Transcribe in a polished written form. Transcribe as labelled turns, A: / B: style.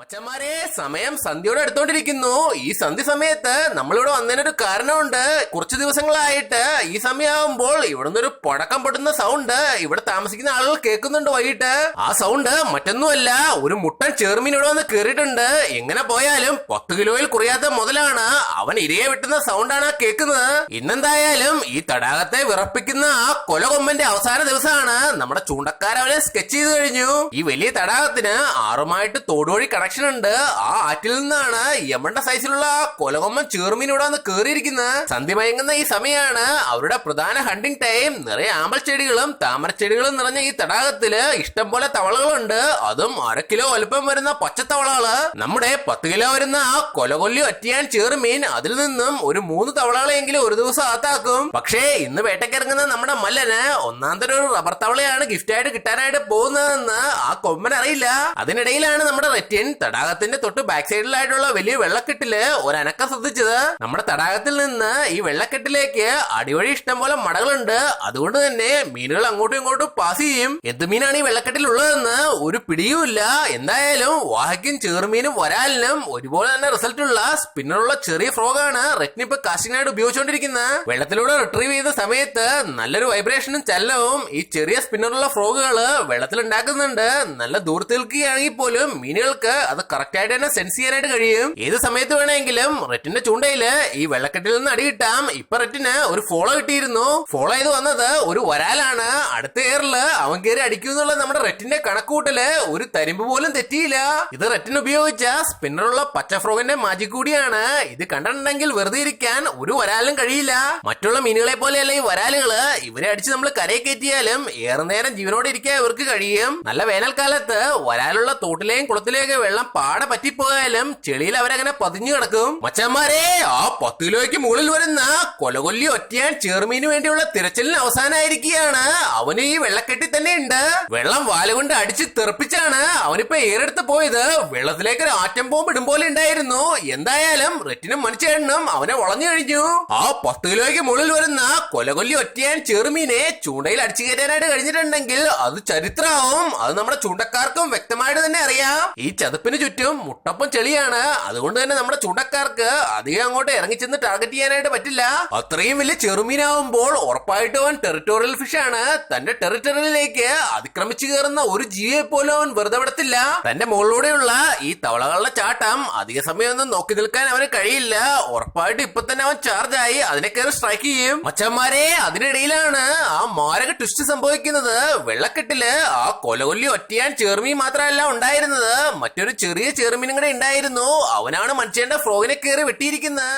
A: മച്ചന്മാരെ, സമയം സന്ധ്യയോടെ അടുത്തോണ്ടിരിക്കുന്നു. ഈ സന്ധ്യ സമയത്ത് നമ്മളിവിടെ വന്നതിനൊരു കാരണമുണ്ട്. കുറച്ചു ദിവസങ്ങളായിട്ട് ഈ സമയമാകുമ്പോൾ ഇവിടുന്ന് ഒരു പടക്കം പൊട്ടുന്ന സൗണ്ട് ഇവിടെ താമസിക്കുന്ന ആളുകൾ കേൾക്കുന്നുണ്ട് വൈകിട്ട്. ആ സൗണ്ട് മറ്റൊന്നുമല്ല, ഒരു മുട്ടൻ ചെറുമീൻ ഇവിടെ വന്ന് കേറിയിട്ടുണ്ട്. എങ്ങനെ പോയാലും 10 കിലോയിൽ കുറയാത്ത മുതലാണ്. അവൻ ഇരയെ വെട്ടുന്ന സൗണ്ടാണ് കേൾക്കുന്നത്. ഇന്നെന്തായാലും ഈ തടാകത്തെ വിറപ്പിക്കുന്ന ആ കൊലകൊമ്പന്റെ അവസാന ദിവസമാണ്. നമ്മുടെ ചൂണ്ടക്കാരവനെ സ്കെച്ച് ചെയ്ത് കഴിഞ്ഞു. ഈ വലിയ തടാകത്തിന് ആറുമായിട്ട് തോടുവഴി കണക്ഷൻ ഉണ്ട്. ആ ആറ്റിൽ നിന്നാണ് യമണ്ട സൈസിലുള്ള കൊലകൊമ്മൻ ചെറുമീൻ ഇവിടെ വന്ന് കേറിയിരിക്കുന്നത്. സന്ധ്യ മയങ്ങുന്ന ഈ സമയമാണ് അവരുടെ പ്രധാന ഹണ്ടിങ് ടൈം. നിറയെ ആമ്പൽ ചെടികളും താമരച്ചെടികളും നിറഞ്ഞ ഈ തടാകത്തില് ഇഷ്ടം പോലെ തവളകളുണ്ട്. അതും 1/2 കിലോ വലുപ്പം വരുന്ന പച്ചത്തവളകള്. നമ്മുടെ 10 കിലോ വരുന്ന ആ കൊലകൊല്ലി ഒറ്റയാൻ ചെറുമീൻ അതിൽ നിന്നും ഒരു 3 തവളകളെങ്കിലും ഒരു ദിവസം അകത്താക്കും. പക്ഷേ ഇന്ന് വേട്ടക്കിറങ്ങുന്ന നമ്മുടെ മല്ലന് ഒന്നാന്തരം ഒരു റബ്ബർ തവളയാണ് ഗിഫ്റ്റായിട്ട് കിട്ടാനായിട്ട് പോകുന്നതെന്ന് ആ കൊമ്പൻ അറിയില്ല. അതിനിടയിലാണ് നമ്മുടെ റെറ്റിൻ തടാകത്തിന്റെ തൊട്ട് ബാക്ക് സൈഡിലായിട്ടുള്ള വലിയ വെള്ളക്കെട്ടില് ഒരനക്കം ശ്രദ്ധിച്ചത്. നമ്മുടെ തടാകത്തിൽ നിന്ന് ഈ വെള്ളക്കെട്ടിലേക്ക് അടിവഴി ഇഷ്ടം പോലെ മടകളുണ്ട്. അതുകൊണ്ട് തന്നെ മീനുകൾ അങ്ങോട്ടും ഇങ്ങോട്ടും പാസ് ചെയ്യും. എന്ത് മീനാണ് ഈ വെള്ളക്കെട്ടിലുള്ളതെന്ന് ഒരു പിടിയുമില്ല. എന്തായാലും വാഹയ്ക്കും ചെറുമീനും വരാലിനും ഒരുപോലെ തന്നെ റിസൾട്ട് ഉള്ള സ്പിന്നറുള്ള ചെറിയ ഫ്രോഗാണ് റെറ്റിൻ ഇപ്പൊ കാസ്റ്റിംഗിനായിട്ട് ഉപയോഗിച്ചുകൊണ്ടിരിക്കുന്നത്. വെള്ളത്തിലൂടെ റിട്രീവ് ചെയ്ത സമയത്ത് നല്ലൊരു വൈബ്രേഷനും ചലനവും ഈ ചെറിയ സ്പിന്നറുള്ള ഫ്രോഗുകള് വെള്ളത്തിൽ ഉണ്ടാക്കുന്നുണ്ട്. നല്ല ദൂരത്ത് നിൽക്കുകയാണെങ്കിൽ പോലും മീനുകൾക്ക് അത് കറക്റ്റ് ആയിട്ട് തന്നെ സെൻസ് ചെയ്യാനായിട്ട് കഴിയും. ഏത് സമയത്ത് വേണമെങ്കിലും റെറ്റിന്റെ ചൂണ്ടയില് ഈ വെള്ളക്കെട്ടിൽ നിന്ന് അടി കിട്ടാം. ഇപ്പൊ റെറ്റിന് ഒരു ഫോളോ കിട്ടിയിരുന്നു. ഫോളോ ചെയ്ത് വന്നത് ഒരു വരാലാണ്. അടുത്ത എയറില് അവൻ കയറി അടിക്കുന്നുള്ള നമ്മുടെ റെറ്റിന്റെ കണക്കൂട്ടല് ഒരു തരിമ്പ് പോലും തെറ്റിയില്ല. ഇത് റെറ്റിന് ഉപയോഗിച്ച സ്പിന്നറുള്ള പച്ച ഫ്രോഗിന്റെ മാജിക് കൂടിയാണ്. ഇത് കണ്ടിട്ടുണ്ടെങ്കിൽ വെറുതെ ഇരിക്കാൻ ഒരു വരാലും കഴിയില്ല. മറ്റുള്ള മീനുകളെ പോലെയല്ല ഈ വരാലുകള്. ഇവരെ അടിച്ച് നമ്മൾ കരയെ കയറ്റിയാലും ഏറെ നേരം ജീവനോടെ ഇരിക്കാൻ ഇവർക്ക് കഴിയും. നല്ല വേനൽക്കാലത്ത് വരാലുള്ള തോട്ടിലെയും കുളത്തിലെയൊക്കെ വെള്ളം പാടെ പറ്റിപ്പോയാലും ചെളിയിൽ അവരങ്ങനെ പതിഞ്ഞു കിടക്കും. മച്ചന്മാരെ, ആ 10 കിലോയ്ക്ക് മുകളിൽ വരുന്ന കൊലകൊല്ലി ഒറ്റയാൻ ചെറുമീന് വേണ്ടിയുള്ള തിരച്ചിലിന് അവസാനായിരിക്കുകയാണ്. അവന് ഈ വെള്ളക്കെട്ടി തന്നെ ഉണ്ട്. വെള്ളം വാലുകൊണ്ട് അടിച്ച് തെറിപ്പിച്ചാണ് അവനിപ്പോ ഏറെടുത്ത് പോയത്. വെള്ളത്തിലേക്ക് ഒരു ആറ്റം ബോംബ് ഇടും പോലെ ഉണ്ടായിരുന്നു. എന്തായാലും റെറ്റിനും മനുഷ്യനും അവനെ വളഞ്ഞു കഴിഞ്ഞു. ആ 10 കിലോയ്ക്ക് മുകളിൽ വരുന്ന കൊലകൊല്ലി ഒറ്റയാൻ ചെറുമീനെ ചൂണ്ടയിൽ അടിച്ചു കയറ്റാനായിട്ട് കഴിഞ്ഞിട്ടുണ്ടെങ്കിൽ അത് ചരിത്രമാവും. അത് നമ്മുടെ ചൂണ്ടക്കാർക്കും വ്യക്തമായിട്ട് തന്നെ അറിയാം. ഈ ചതുപ്പിന് ചുറ്റും മുട്ടപ്പം ചെളിയാണ്. അതുകൊണ്ട് തന്നെ നമ്മുടെ ചൂണ്ടക്കാർക്ക് അധികം അങ്ങോട്ട് ഇറങ്ങിച്ചെന്ന് ടാർഗറ്റ് ചെയ്യാനായിട്ട് പറ്റില്ല. അത്രയും വലിയ ചെറുമീനാവുമ്പോൾ ഉറപ്പായിട്ടും അവൻ ടെറിട്ടോറിയൽ ഫിഷ് ആണ്. തന്റെ ടെറിട്ടറിയിലേക്ക് അതിക്രമിച്ചു കയറുന്ന ഒരു ജീവിയെ പോലും അവൻ വെറുതെ വിടത്തില്ല. തന്റെ മുകളിലൂടെയുള്ള ഈ തവളകളുടെ ചാട്ടം അധിക സമയമൊന്നും നോക്കി നിൽക്കാൻ അവന് കഴിയില്ല. ഉറപ്പായിട്ട് ഇപ്പൊ തന്നെ അവൻ ചാർജ് ആയി അതിനെ കയറി സ്ട്രൈക്ക് ചെയ്യും. മച്ചന്മാരെ, അതിനിടയിലാണ് ആ മാരക ട്വിസ്റ്റ് സംഭവിക്കുന്നത്. വെള്ളക്കെട്ടില് ആ കൊലകൊല്ലി ഒറ്റയാൻ ചെറുമീൻ മാത്രമല്ല ഉണ്ടായിരുന്നത്, മറ്റൊരു ചെറിയ ചെറുമീനും കൂടെ ഉണ്ടായിരുന്നു. അവനാണ് മനുഷ്യന്റെ ഫ്രോഗിനെ കയറി വെട്ടിയിരിക്കുന്നത്.